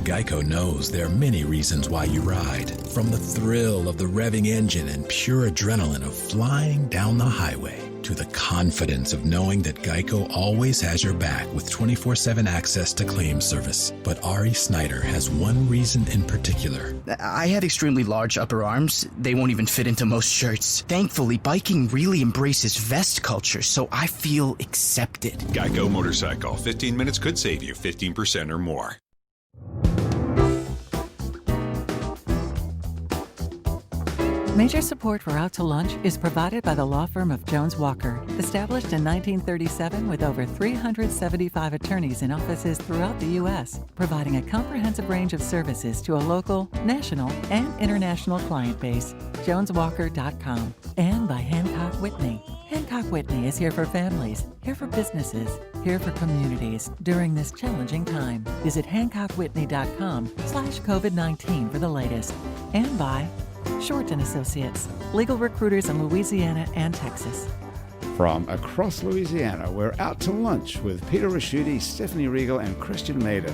Geico knows there are many reasons why you ride. From the thrill of the revving engine and pure adrenaline of flying down the highway, to the confidence of knowing that Geico always has your back with 24/7 access to claim service. But Ari Snyder has one reason in particular. I have extremely large upper arms. They won't even fit into most shirts. Thankfully, biking really embraces vest culture, so I feel accepted. Geico Motorcycle. 15 minutes could save you 15% or more. Major support for Out to Lunch is provided by the law firm of Jones Walker, established in 1937 with over 375 attorneys in offices throughout the U.S., providing a comprehensive range of services to a local, national, and international client base. JonesWalker.com. And by Hancock Whitney. Hancock Whitney is here for families, here for businesses, here for communities during this challenging time. Visit HancockWhitney.com/COVID-19 for the latest. And by Short & Associates, legal recruiters in Louisiana and Texas. From across Louisiana, we're out to lunch with Peter Ricchiuti, Stephanie Riegel, and Christiaan Mader.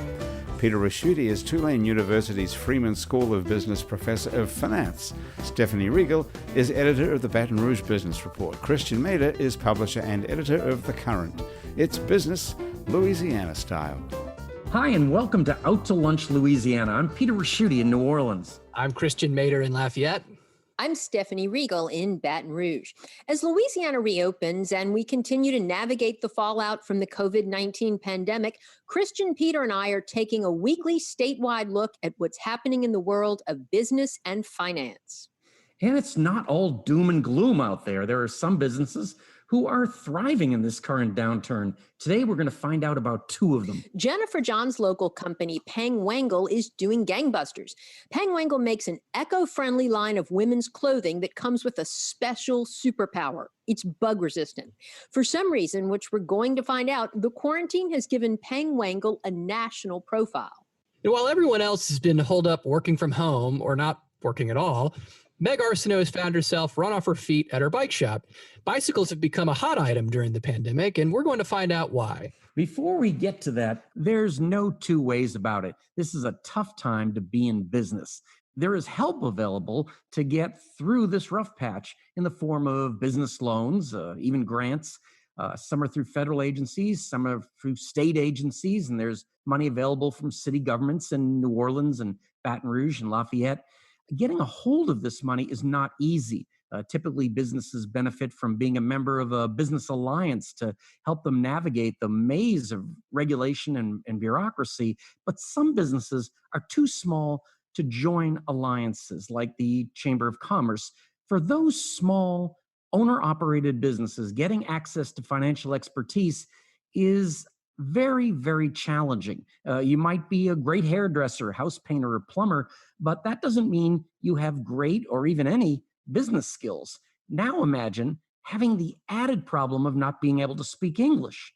Peter Ricchiuti is Tulane University's Freeman School of Business Professor of Finance. Stephanie Riegel is editor of the Baton Rouge Business Report. Christiaan Mader is publisher and editor of The Current. It's business, Louisiana style. Hi, and welcome to Out to Lunch, Louisiana. I'm Peter Ricchiuti in New Orleans. I'm Christiaan Mader in Lafayette. I'm Stephanie Riegel in Baton Rouge. As Louisiana reopens and we continue to navigate the fallout from the COVID-19 pandemic, Christiaan, Peter, and I are taking a weekly statewide look at what's happening in the world of business and finance. And it's not all doom and gloom out there. There are some businesses who are thriving in this current downturn. Today, we're going to find out about two of them. Jennifer John's local company, Pang Wangle, is doing gangbusters. Pang Wangle makes an eco-friendly line of women's clothing that comes with a special superpower. It's bug resistant. For some reason, which we're going to find out, the quarantine has given Pang Wangle a national profile. And while everyone else has been holed up working from home or not working at all, Meg Arsenault has found herself run off her feet at her bike shop. Bicycles have become a hot item during the pandemic, and we're going to find out why. Before we get to that, there's no two ways about it. This is a tough time to be in business. There is help available to get through this rough patch in the form of business loans, even grants. Some are through federal agencies, some are through state agencies, and there's money available from city governments in New Orleans and Baton Rouge and Lafayette. Getting a hold of this money is not easy. Typically, businesses benefit from being a member of a business alliance to help them navigate the maze of regulation and bureaucracy. But some businesses are too small to join alliances like the Chamber of Commerce. For those small owner-operated businesses, getting access to financial expertise is very, very challenging. You might be a great hairdresser, house painter, or plumber, but that doesn't mean you have great or even any business skills. Now imagine having the added problem of not being able to speak English.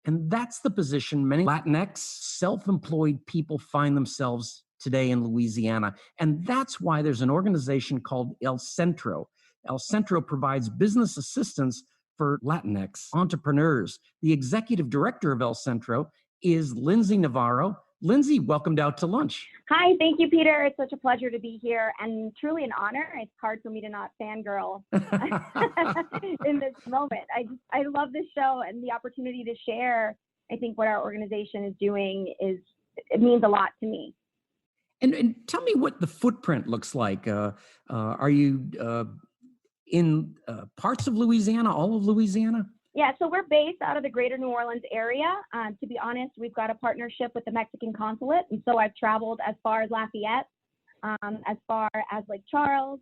And that's the position many Latinx self-employed people find themselves today in Louisiana. And that's why there's an organization called El Centro. El Centro provides business assistance for Latinx entrepreneurs. The executive director of El Centro is Lindsay Navarro. Lindsay, welcomed Out to Lunch. Hi, thank you, Peter. It's such a pleasure to be here and truly an honor. It's hard for me to not fangirl in this moment. I love this show and the opportunity to share. I think what our organization is doing it means a lot to me. And tell me what the footprint looks like. Are you in parts of Louisiana, all of Louisiana? Yeah, so we're based out of the greater New Orleans area. To be honest, we've got a partnership with the Mexican consulate. And so I've traveled as far as Lafayette, as far as Lake Charles,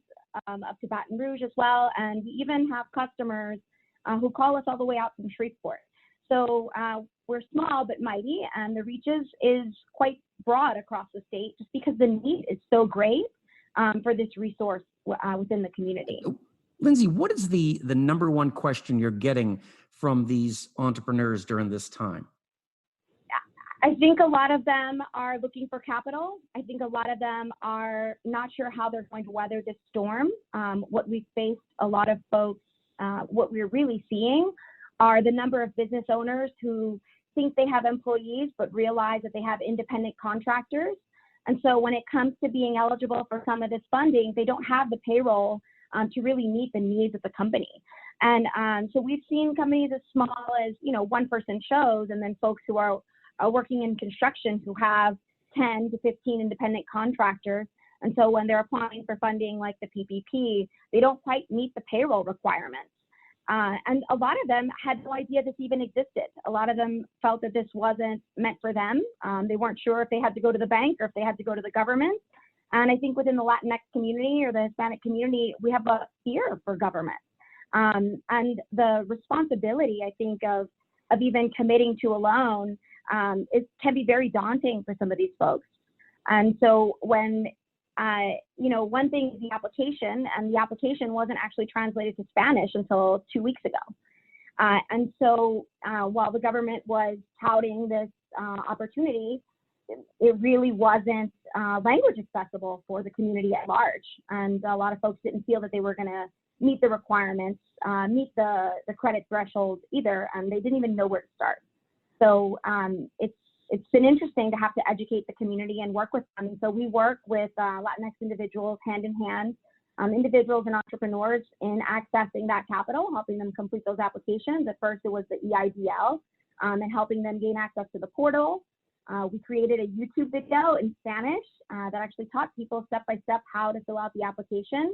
up to Baton Rouge as well. And we even have customers who call us all the way out from Shreveport. So we're small but mighty, and the reach is quite broad across the state just because the need is so great for this resource within the community. Lindsay, what is the number one question you're getting from these entrepreneurs during this time? I think a lot of them are looking for capital. I think a lot of them are not sure how they're going to weather this storm. What we've faced, a lot of folks, what we're really seeing are the number of business owners who think they have employees but realize that they have independent contractors. And so when it comes to being eligible for some of this funding, they don't have the payroll to really meet the needs of the company. And so we've seen companies as small as, one person shows, and then folks who are working in construction who have 10 to 15 independent contractors. And so when they're applying for funding like the PPP, they don't quite meet the payroll requirements. And a lot of them had no idea this even existed. A lot of them felt that this wasn't meant for them. They weren't sure if they had to go to the bank or if they had to go to the government. And I think within the Latinx community or the Hispanic community, we have a fear for government. And the responsibility, I think, of even committing to a loan can be very daunting for some of these folks. And so when, one thing is the application, and the application wasn't actually translated to Spanish until 2 weeks ago. And so while the government was touting this opportunity, it really wasn't language accessible for the community at large. And a lot of folks didn't feel that they were going to meet the requirements, meet the credit threshold either, and they didn't even know where to start. So it's been interesting to have to educate the community and work with them. And so we work with Latinx individuals hand in hand, individuals and entrepreneurs in accessing that capital, helping them complete those applications. At first it was the EIDL, and helping them gain access to the portal. We created a YouTube video in Spanish that actually taught people step by step how to fill out the application.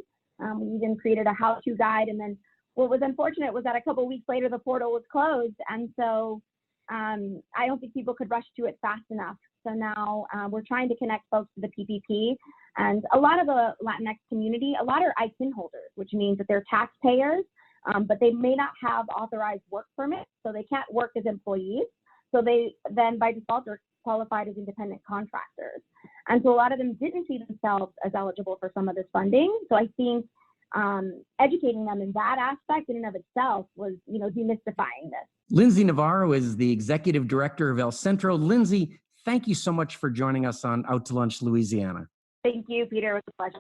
We even created a how-to guide. And then what was unfortunate was that a couple of weeks later, the portal was closed. And so I don't think people could rush to it fast enough. So now we're trying to connect folks to the PPP. And a lot of the Latinx community, a lot are ITIN holders, which means that they're taxpayers, but they may not have authorized work permits, so they can't work as employees. So they then by default are qualified as independent contractors. And so a lot of them didn't see themselves as eligible for some of this funding. So I think educating them in that aspect in and of itself was, demystifying this. Lindsay Navarro is the executive director of El Centro. Lindsay, thank you so much for joining us on Out to Lunch, Louisiana. Thank you, Peter. It was a pleasure.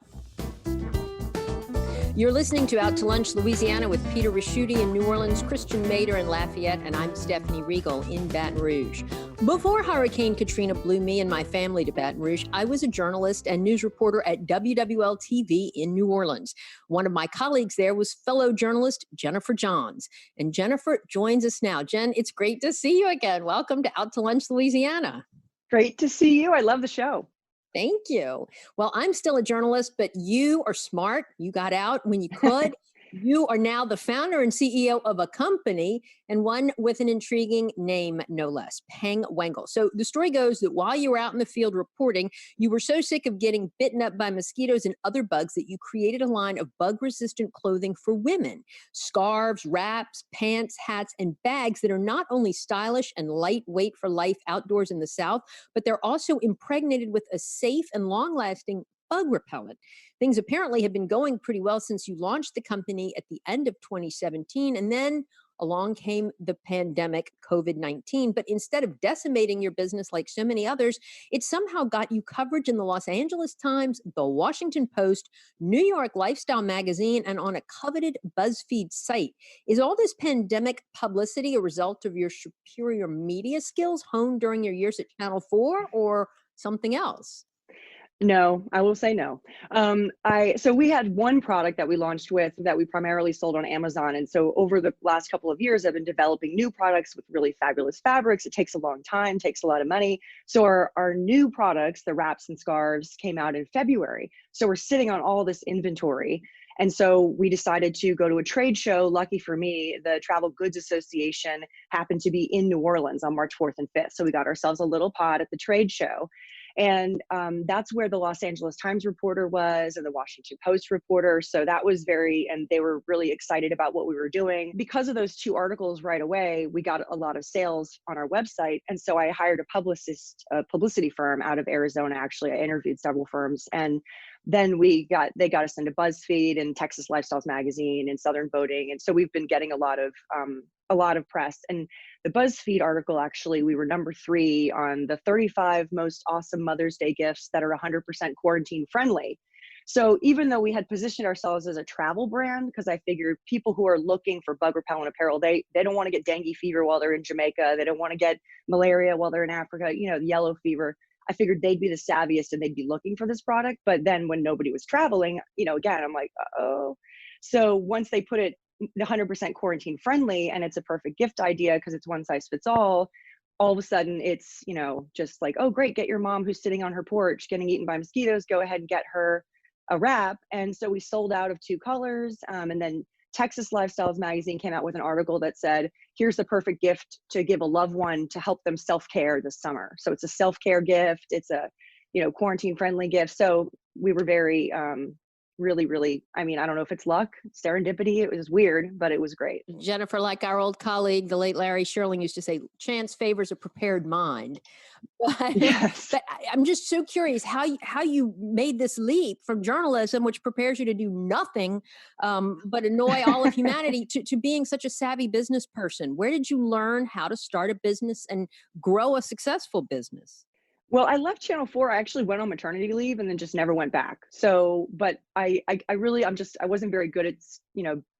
You're listening to Out to Lunch, Louisiana with Peter Ricchiuti in New Orleans, Christiaan Mader in Lafayette, and I'm Stephanie Riegel in Baton Rouge. Before Hurricane Katrina blew me and my family to Baton Rouge, I was a journalist and news reporter at WWL-TV in New Orleans. One of my colleagues there was fellow journalist Jennifer Johns. And Jennifer joins us now. Jen, it's great to see you again. Welcome to Out to Lunch, Louisiana. Great to see you. I love the show. Thank you. Well, I'm still a journalist, but you are smart. You got out when you could. You are now the founder and CEO of a company, and one with an intriguing name, no less, Pang Wangle. So the story goes that while you were out in the field reporting, you were so sick of getting bitten up by mosquitoes and other bugs that you created a line of bug-resistant clothing for women. Scarves, wraps, pants, hats, and bags that are not only stylish and lightweight for life outdoors in the South, but they're also impregnated with a safe and long-lasting bug repellent. Things apparently have been going pretty well since you launched the company at the end of 2017, and then along came the pandemic, COVID-19. But instead of decimating your business like so many others, it somehow got you coverage in the Los Angeles Times, the Washington Post, New York Lifestyle Magazine, and on a coveted BuzzFeed site. Is all this pandemic publicity a result of your superior media skills honed during your years at Channel 4 or something else? No, I will say no. So we had one product that we launched with that we primarily sold on Amazon. And so over the last couple of years, I've been developing new products with really fabulous fabrics. It takes a long time, takes a lot of money. So our new products, the wraps and scarves, came out in February. So we're sitting on all this inventory. And so we decided to go to a trade show. Lucky for me, the Travel Goods Association happened to be in New Orleans on March 4th and 5th. So we got ourselves a little pod at the trade show. And that's where the Los Angeles Times reporter was and the Washington Post reporter. So that was and they were really excited about what we were doing. Because of those two articles right away, we got a lot of sales on our website. And so I hired a publicity firm out of Arizona. Actually, I interviewed several firms, and then they got us into BuzzFeed and Texas Lifestyles Magazine and Southern Boating. And so we've been getting a lot of press. And the BuzzFeed article, actually, we were number 3 on the 35 most awesome Mother's Day gifts that are 100% quarantine friendly. So even though we had positioned ourselves as a travel brand, because I figured people who are looking for bug repellent apparel, they don't want to get dengue fever while they're in Jamaica. They don't want to get malaria while they're in Africa, the yellow fever. I figured they'd be the savviest and they'd be looking for this product. But then when nobody was traveling, again, I'm like, oh. So once they put it 100% quarantine friendly and it's a perfect gift idea because it's one size fits all of a sudden it's, just like, oh, great, get your mom who's sitting on her porch getting eaten by mosquitoes, go ahead and get her a wrap. And so we sold out of 2 colors. And then Texas Lifestyles magazine came out with an article that said, here's the perfect gift to give a loved one to help them self-care this summer. So it's a self-care gift. It's a, quarantine friendly gift. So we were very, really, really, I don't know if it's luck, serendipity. It was weird, but it was great. Jennifer, like our old colleague, the late Larry Sherling used to say, chance favors a prepared mind. But, Yes. but I'm just so curious how you made this leap from journalism, which prepares you to do nothing but annoy all of humanity, to being such a savvy business person. Where did you learn how to start a business and grow a successful business? Well, I left Channel 4. I actually went on maternity leave and then just never went back. So, but I really, I wasn't very good at,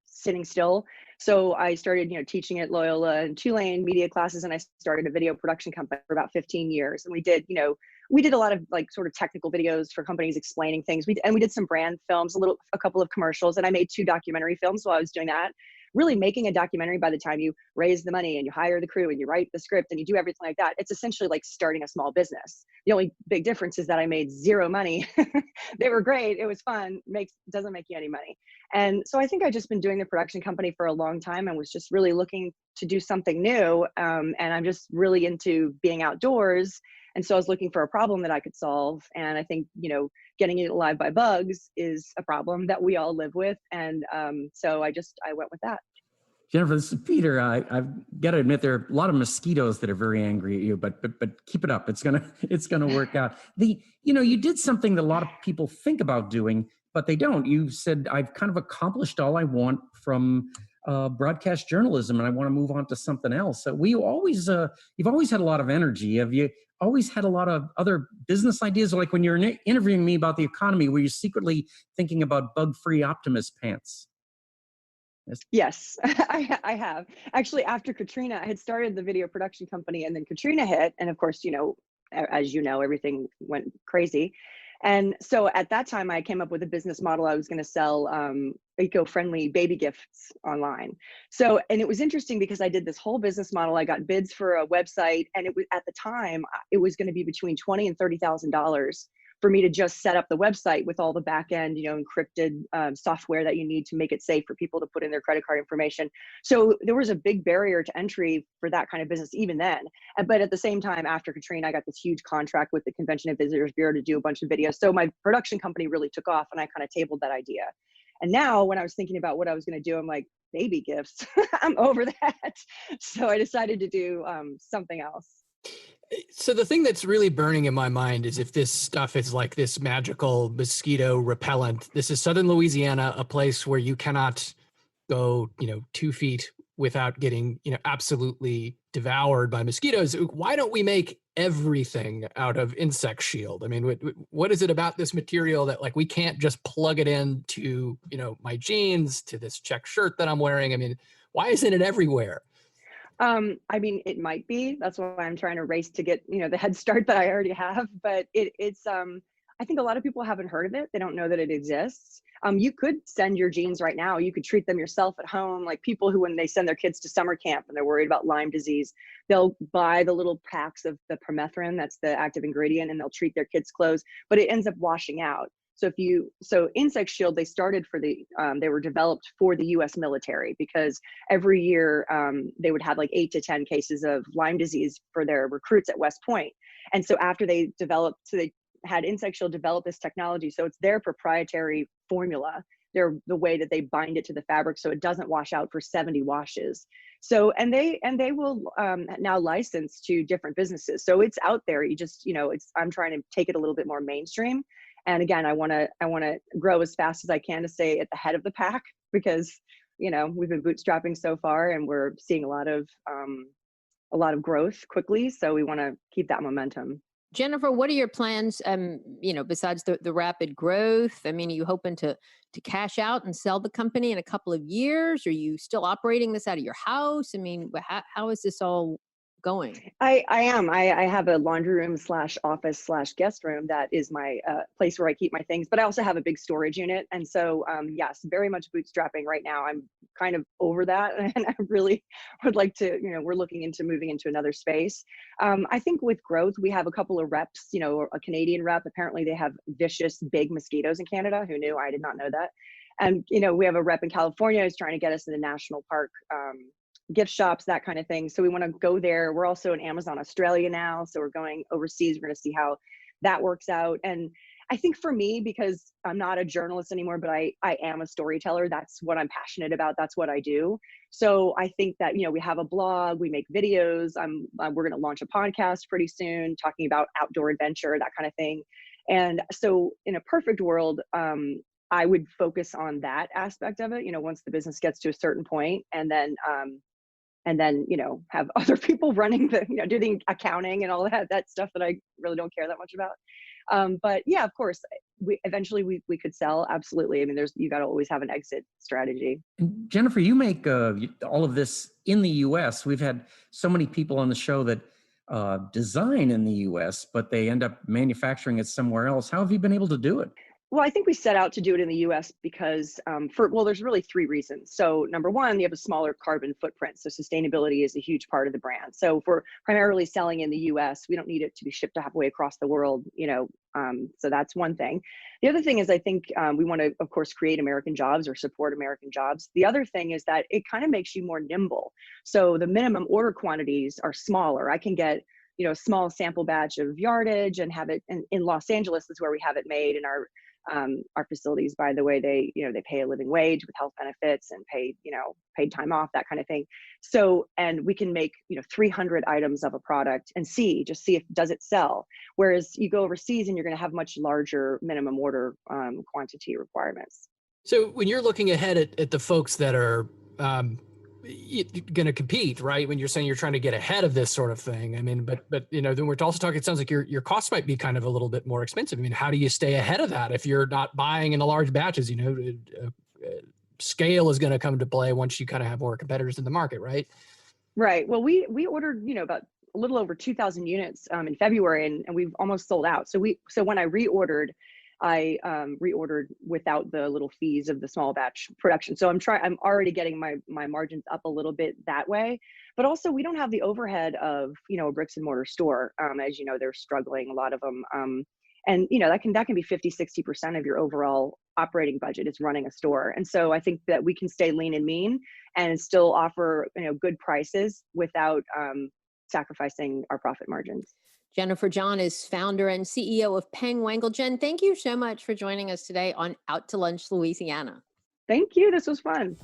sitting still. So I started, teaching at Loyola and Tulane media classes, and I started a video production company for about 15 years. And we did a lot of like sort of technical videos for companies explaining things. We did some brand films, a couple of commercials, and I made 2 documentary films while I was doing that. Really making a documentary, by the time you raise the money and you hire the crew and you write the script and you do everything like that, it's essentially like starting a small business. The only big difference is that I made 0 money. They were great. It was fun. Doesn't make you any money. And so I think I've just been doing the production company for a long time and was just really looking to do something new. And I'm just really into being outdoors. And so I was looking for a problem that I could solve. And I think, getting eaten alive by bugs is a problem that we all live with. And so I went with that. Jennifer, this is Peter. I've got to admit there are a lot of mosquitoes that are very angry at you, but keep it up. It's gonna work out. You did something that a lot of people think about doing, but they don't. You said, I've kind of accomplished all I want from broadcast journalism, and I want to move on to something else. So you've always had a lot of energy. Have you always had a lot of other business ideas? Like when you're interviewing me about the economy, were you secretly thinking about bug-free Optimist pants? Yes, I have. Actually, after Katrina, I had started the video production company, and then Katrina hit. And of course, as you know, everything went crazy. And so at that time, I came up with a business model. I was going to sell eco-friendly baby gifts online. So, and it was interesting because I did this whole business model. I got bids for a website, and it was, at the time, it was going to be between $20,000 and $30,000 for me to just set up the website with all the back end, encrypted software that you need to make it safe for people to put in their credit card information. So there was a big barrier to entry for that kind of business even then. But at the same time, after Katrina, I got this huge contract with the Convention and Visitors Bureau to do a bunch of videos. So my production company really took off, and I kind of tabled that idea. And now when I was thinking about what I was going to do, I'm like, baby gifts, I'm over that. So I decided to do something else. So the thing that's really burning in my mind is if this stuff is like this magical mosquito repellent. This is Southern Louisiana, a place where you cannot go, 2 feet without getting, absolutely devoured by mosquitoes. Why don't we make everything out of insect shield? I mean, what is it about this material that like we can't just plug it into, my jeans, to this check shirt that I'm wearing? I mean, why isn't it everywhere? It might be. That's why I'm trying to race to get, the head start that I already have. But it's I think a lot of people haven't heard of it. They don't know that it exists. You could send your genes right now. You could treat them yourself at home. Like people who, when they send their kids to summer camp and they're worried about Lyme disease, they'll buy the little packs of the permethrin, that's the active ingredient, and they'll treat their kids' clothes, but it ends up washing out. So Insect Shield, they were developed for the US military because every year they would have like 8 to 10 cases of Lyme disease for their recruits at West Point. And so after they had Insect Shield develop this technology. So it's their proprietary formula. They're the way that they bind it to the fabric so it doesn't wash out for 70 washes. So, and they will now license to different businesses. So it's out there. You just, I'm trying to take it a little bit more mainstream. And again, I want to grow as fast as I can to stay at the head of the pack because, we've been bootstrapping so far and we're seeing a lot of growth quickly. So we want to keep that momentum. Jennifer, what are your plans, besides the rapid growth? I mean, are you hoping to cash out and sell the company in a couple of years? Are you still operating this out of your house? I mean, how is this all going? I am. I have a laundry room / office / guest room that is my place where I keep my things, but I also have a big storage unit. And so, yes, very much bootstrapping right now. I'm kind of over that. And I really would like to, we're looking into moving into another space. I think with growth, we have a couple of reps, a Canadian rep. Apparently they have vicious, big mosquitoes in Canada. Who knew? I did not know that. And, we have a rep in California who's trying to get us in the national park, gift shops, that kind of thing. So we want to go there. We're also in Amazon Australia now. So we're going overseas. We're going to see how that works out. And I think for me, because I'm not a journalist anymore, but I am a storyteller. That's what I'm passionate about. That's what I do. So I think that, we have a blog, we make videos. We're going to launch a podcast pretty soon talking about outdoor adventure, that kind of thing. And so in a perfect world, I would focus on that aspect of it, once the business gets to a certain point, and then, have other people running do the accounting and all that stuff that I really don't care that much about. But yeah, of course, eventually we could sell. Absolutely. I mean, you got to always have an exit strategy. And Jennifer, you make all of this in the U.S. We've had so many people on the show that design in the U.S., but they end up manufacturing it somewhere else. How have you been able to do it? Well, I think we set out to do it in the US because there's really 3 reasons. So number one, you have a smaller carbon footprint. So sustainability is a huge part of the brand. So if we're primarily selling in the US, we don't need it to be shipped halfway across the world, so that's one thing. The other thing is I think we want to, of course, create American jobs or support American jobs. The other thing is that it kind of makes you more nimble. So the minimum order quantities are smaller. I can get a small sample batch of yardage and have it in Los Angeles is where we have it made, in our facilities, by the way, they pay a living wage with health benefits and paid time off, that kind of thing. So, and we can make 300 items of a product and see if does it sell. Whereas you go overseas and you're going to have much larger minimum order quantity requirements. So when you're looking ahead at the folks that are going to compete, right? When you're saying you're trying to get ahead of this sort of thing, I mean, but then we're also talking, it sounds like your costs might be kind of a little bit more expensive. I mean, how do you stay ahead of that if you're not buying in the large batches? Scale is going to come to play once you kind of have more competitors in the market, right? Right. Well, we ordered about a little over 2,000 units in February, and we've almost sold out. So when I reordered, I reordered without the little fees of the small batch production. So I'm already getting my margins up a little bit that way. But also we don't have the overhead of, a bricks and mortar store. As you know, they're struggling, a lot of them. And that can be 50-60% of your overall operating budget is running a store. And so I think that we can stay lean and mean and still offer, good prices without sacrificing our profit margins. Jennifer John is founder and CEO of Peng Wangle. Jen, thank you so much for joining us today on Out to Lunch, Louisiana. Thank you. This was fun.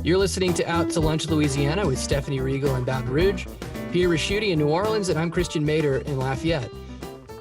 You're listening to Out to Lunch, Louisiana with Stephanie Riegel in Baton Rouge, Peter Ricchiuti in New Orleans, and I'm Christiaan Mader in Lafayette.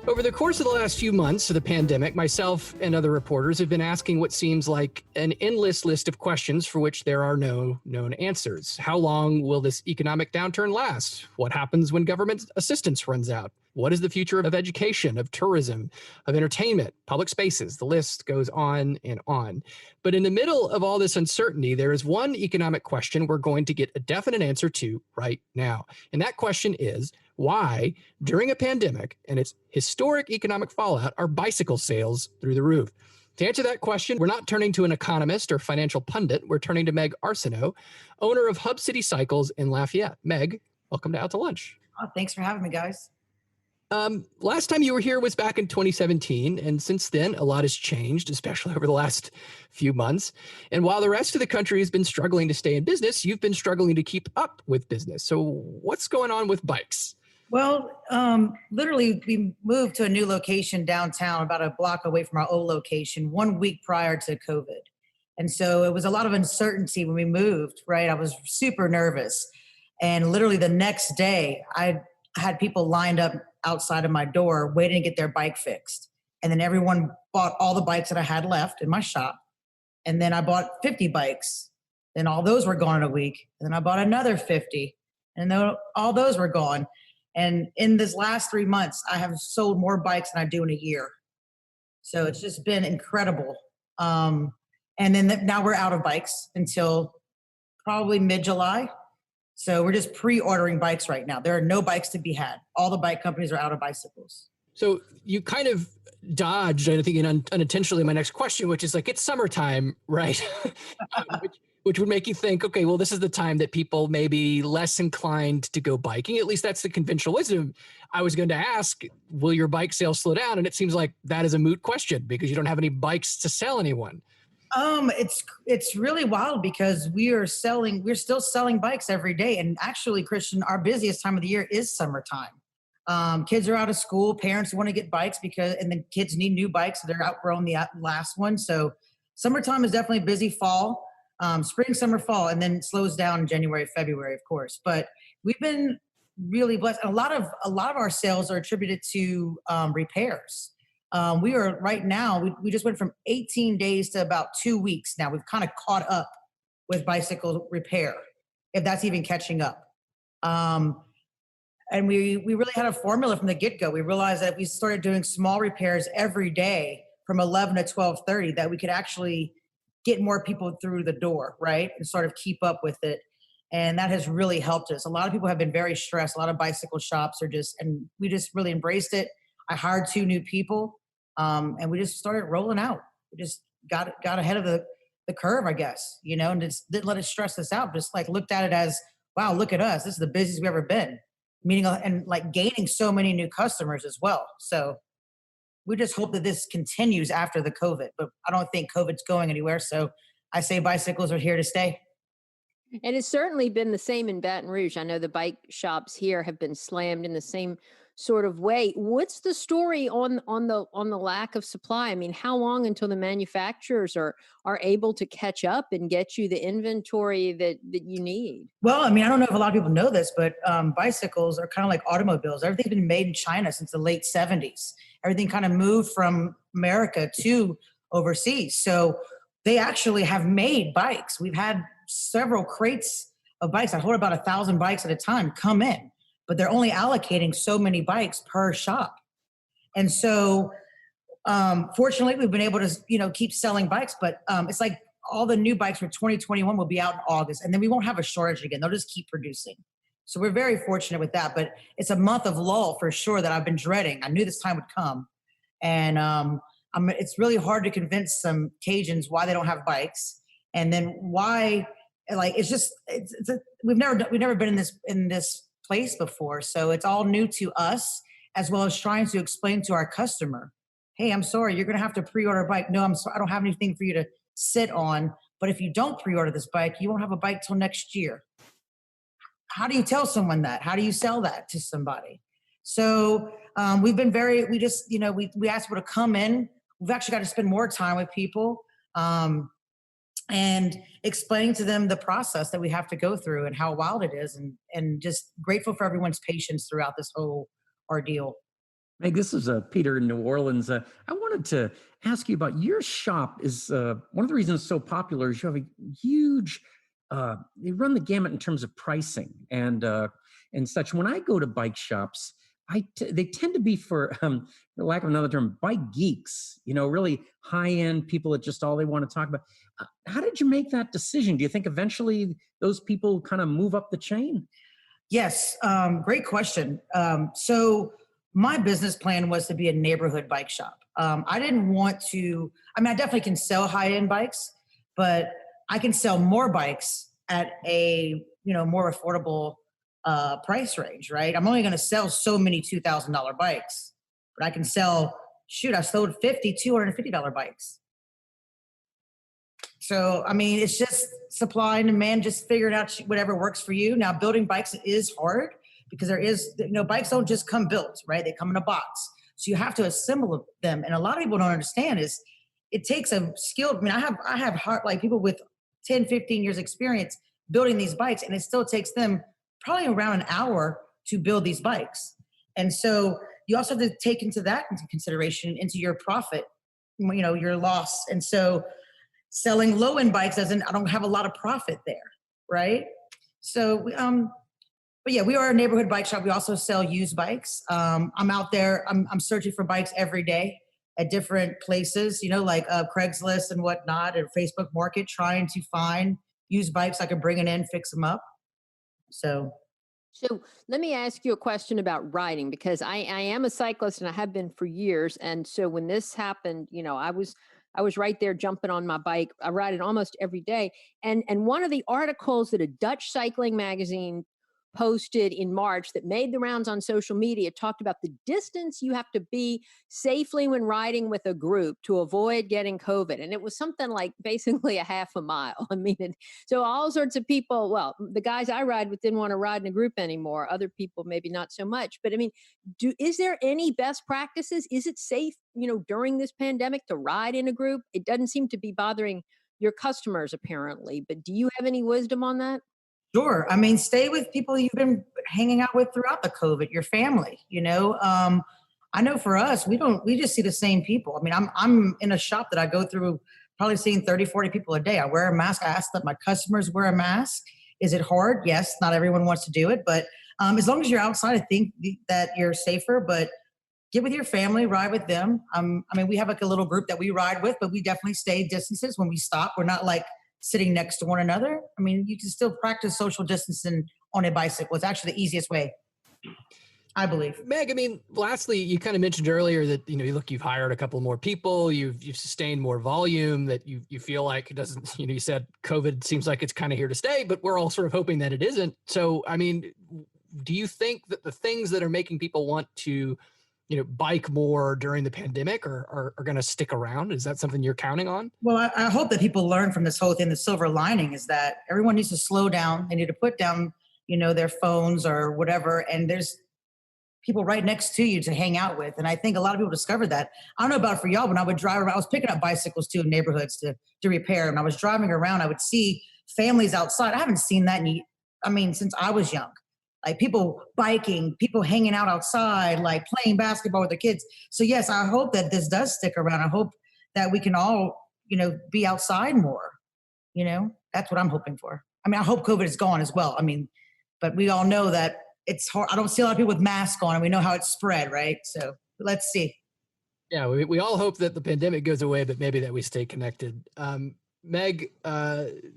Over the course of the last few months of the pandemic, myself and other reporters have been asking what seems like an endless list of questions for which there are no known answers. How long will this economic downturn last? What happens when government assistance runs out? What is the future of education, of tourism, of entertainment, public spaces? The list goes on and on. But in the middle of all this uncertainty, there is one economic question we're going to get a definite answer to right now. And that question is, why, during a pandemic and its historic economic fallout, are bicycle sales through the roof? To answer that question, we're not turning to an economist or financial pundit. We're turning to Meg Arsenault, owner of Hub City Cycles in Lafayette. Meg, welcome to Out to Lunch. Oh, thanks for having me, guys. Last time you were here was back in 2017, and since then, a lot has changed, especially over the last few months. And while the rest of the country has been struggling to stay in business, you've been struggling to keep up with business. So what's going on with bikes? Well, literally, we moved to a new location downtown, about a block away from our old location, 1 week prior to COVID. And so it was a lot of uncertainty when we moved, right? I was super nervous. And literally the next day, I had people lined up outside of my door waiting to get their bike fixed. And then everyone bought all the bikes that I had left in my shop. And then I bought 50 bikes. Then all those were gone in a week. And then I bought another 50. And then all those were gone. And in this last 3 months, I have sold more bikes than I do in a year. So it's just been incredible. And then now we're out of bikes until probably mid-July. So we're just pre-ordering bikes right now. There are no bikes to be had. All the bike companies are out of bicycles. So you kind of dodged, I think, unintentionally my next question, which is like, it's summertime, right? which would make you think, okay, well, this is the time that people may be less inclined to go biking. At least that's the conventional wisdom. I was going to ask, will your bike sales slow down? And it seems like that is a moot question because you don't have any bikes to sell anyone. It's really wild because we're still selling bikes every day. And actually, Christian, our busiest time of the year is summertime. Kids are out of school, parents want to get bikes and the kids need new bikes. So they're outgrowing the last one. So summertime is definitely busy. Fall, spring, summer, fall, and then it slows down in January, February, of course. But we've been really blessed. A lot of our sales are attributed to repairs. We are right now, we just went from 18 days to about 2 weeks now. We've kind of caught up with bicycle repair, if that's even catching up. And we really had a formula from the get-go. We realized that if we started doing small repairs every day from 11 to 12:30, that we could actually get more people through the door, right? And sort of keep up with it. And that has really helped us. A lot of people have been very stressed. A lot of bicycle shops and we just really embraced it. I hired 2 new people, and we just started rolling out. We just got ahead of the curve, I guess, and just didn't let it stress us out. Just like looked at it as, wow, look at us. This is the busiest we've ever been. Meaning and like gaining so many new customers as well. So we just hope that this continues after the COVID, but I don't think COVID's going anywhere. So I say bicycles are here to stay. And it's certainly been the same in Baton Rouge. I know the bike shops here have been slammed in the same sort of way. What's the story on the lack of supply? I mean, how long until the manufacturers are able to catch up and get you the inventory that you need? Well, I mean, I don't know if a lot of people know this, but bicycles are kind of like automobiles. Everything's been made in China since the late 70s. Everything kind of moved from America to overseas. So they actually have made bikes. We've had several crates of bikes. I hold about 1,000 bikes at a time come in, but they're only allocating so many bikes per shop. And so fortunately, we've been able to, keep selling bikes, but it's like all the new bikes for 2021 will be out in August, and then we won't have a shortage again. They'll just keep producing. So we're very fortunate with that, but it's a month of lull for sure that I've been dreading. I knew this time would come. And it's really hard to convince some Cajuns why they don't have bikes. And then why, like, we've never been in this place before. So it's all new to us, as well as trying to explain to our customer, hey, I'm sorry, you're going to have to pre-order a bike. No, I'm sorry, I don't have anything for you to sit on. But if you don't pre-order this bike, you won't have a bike till next year. How do you tell someone that? How do you sell that to somebody? So we've been we ask people to come in. We've actually got to spend more time with people and explaining to them the process that we have to go through and how wild it is, and just grateful for everyone's patience throughout this whole ordeal. Meg, this is Peter in New Orleans. I wanted to ask you about your shop. Is one of the reasons it's so popular is you have a huge, they run the gamut in terms of pricing and such. When I go to bike shops, they tend to be for lack of another term, bike geeks, really high-end people that just all they want to talk about. How did you make that decision? Do you think eventually those people kind of move up the chain? Yes, great question. So my business plan was to be a neighborhood bike shop. I didn't want to, I definitely can sell high-end bikes, but I can sell more bikes at a, more affordable price range, right? I'm only going to sell so many $2,000 bikes, but I can sell, I sold $250 bikes. So, it's just supply and demand, just figuring out whatever works for you. Now, building bikes is hard because bikes don't just come built, right? They come in a box. So you have to assemble them. And a lot of people don't understand is it takes a skilled, I have people with 10, 15 years experience building these bikes, and it still takes them probably around an hour to build these bikes. And so you also have to take into consideration into your profit, your loss. And so selling low-end bikes I don't have a lot of profit there, right? So, but yeah, we are a neighborhood bike shop. We also sell used bikes. I'm out there, I'm searching for bikes every day at different places, like Craigslist and whatnot, and Facebook Market, trying to find used bikes I can bring it in, fix them up. So let me ask you a question about riding, because I am a cyclist and I have been for years. And so when this happened, I was right there jumping on my bike. I ride it almost every day. And one of the articles that a Dutch cycling magazine posted in March that made the rounds on social media talked about the distance you have to be safely when riding with a group to avoid getting COVID. And it was something like basically a half a mile. I mean, so all sorts of people, well, the guys I ride with didn't want to ride in a group anymore. Other people, maybe not so much. But I mean, is there any best practices? Is it safe, during this pandemic to ride in a group? It doesn't seem to be bothering your customers apparently, but do you have any wisdom on that? Sure. I mean, stay with people you've been hanging out with throughout the COVID, your family, I know for us, we just see the same people. I mean, I'm in a shop that I go through probably seeing 30, 40 people a day. I wear a mask. I ask that my customers wear a mask. Is it hard? Yes. Not everyone wants to do it, but as long as you're outside, I think that you're safer, but get with your family, ride with them. I mean, we have like a little group that we ride with, but we definitely stay distances when we stop. We're not like sitting next to one another. I mean, you can still practice social distancing on a bicycle. It's actually the easiest way, I believe. Meg, I mean, lastly, you kind of mentioned earlier that, you've hired a couple more people, you've sustained more volume, that you feel like it doesn't, you said COVID seems like it's kind of here to stay, but we're all sort of hoping that it isn't. So, I mean, do you think that the things that are making people want to, bike more during the pandemic are going to stick around? Is that something you're counting on? Well, I hope that people learn from this whole thing. The silver lining is that everyone needs to slow down. They need to put down, their phones or whatever. And there's people right next to you to hang out with. And I think a lot of people discovered that. I don't know about it for y'all. When I would drive around, I was picking up bicycles too in neighborhoods to repair. And I was driving around, I would see families outside. I haven't seen that since I was young. Like people biking, people hanging out outside, like playing basketball with their kids. So yes, I hope that this does stick around. I hope that we can all, be outside more. That's what I'm hoping for. I mean, I hope COVID is gone as well. I mean, but we all know that it's hard. I don't see a lot of people with masks on, and we know how it's spread, right? So let's see. Yeah, we all hope that the pandemic goes away, but maybe that we stay connected. Meg,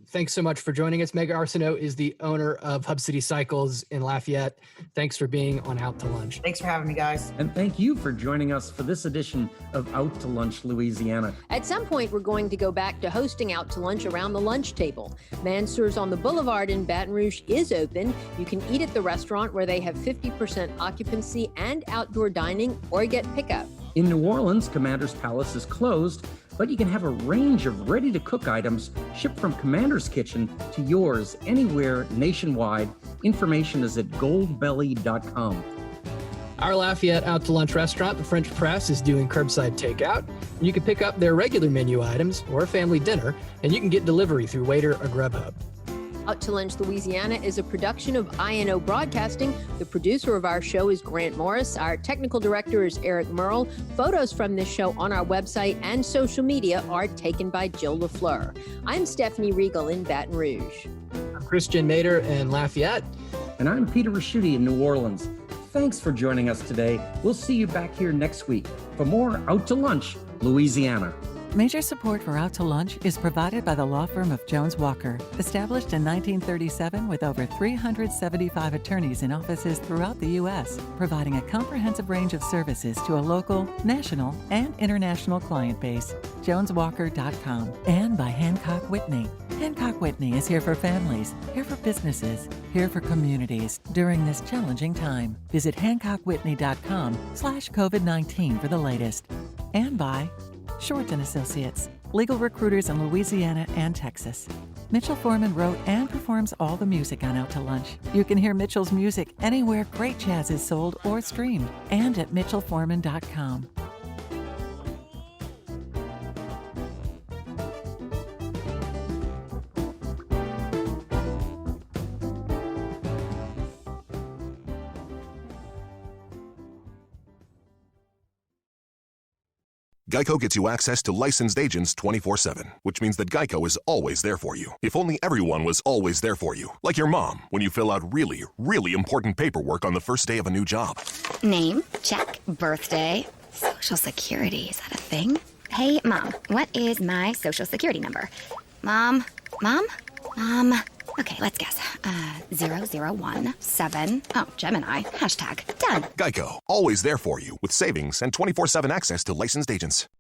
thanks so much for joining us. Meg Arsenault is the owner of Hub City Cycles in Lafayette. Thanks for being on Out to Lunch. Thanks for having me, guys. And thank you for joining us for this edition of Out to Lunch, Louisiana. At some point, we're going to go back to hosting Out to Lunch around the lunch table. Mansur's on the Boulevard in Baton Rouge is open. You can eat at the restaurant where they have 50% occupancy and outdoor dining, or get pickup. In New Orleans, Commander's Palace is closed, but you can have a range of ready-to-cook items shipped from Commander's Kitchen to yours anywhere nationwide. Information is at goldbelly.com. Our Lafayette Out to Lunch restaurant, the French Press, is doing curbside takeout. You can pick up their regular menu items or a family dinner, and you can get delivery through Waiter or Grubhub. Out to Lunch Louisiana is a production of INO Broadcasting. The producer of our show is Grant Morris. Our technical director is Eric Merle. Photos from this show on our website and social media are taken by Jill LaFleur. I'm Stephanie Riegel in Baton Rouge. I'm Christiaan Mader in Lafayette. And I'm Peter Ricchiuti in New Orleans. Thanks for joining us today. We'll see you back here next week for more Out to Lunch Louisiana. Major support for Out to Lunch is provided by the law firm of Jones Walker, established in 1937 with over 375 attorneys in offices throughout the U.S., providing a comprehensive range of services to a local, national, and international client base. JonesWalker.com. And by Hancock Whitney. Hancock Whitney is here for families, here for businesses, here for communities during this challenging time. Visit HancockWhitney.com/COVID-19 for the latest. And by Short & Associates, legal recruiters in Louisiana and Texas. Mitchell Foreman wrote and performs all the music on Out to Lunch. You can hear Mitchell's music anywhere great jazz is sold or streamed, and at mitchellforeman.com. Geico gets you access to licensed agents 24/7, which means that Geico is always there for you. If only everyone was always there for you. Like your mom, when you fill out really, really important paperwork on the first day of a new job. Name, check. Birthday, Social Security, is that a thing? Hey, Mom, what is my Social Security number? Mom? Okay, let's guess. 0017. Oh, Gemini. Hashtag done. Geico, always there for you with savings and 24/7 access to licensed agents.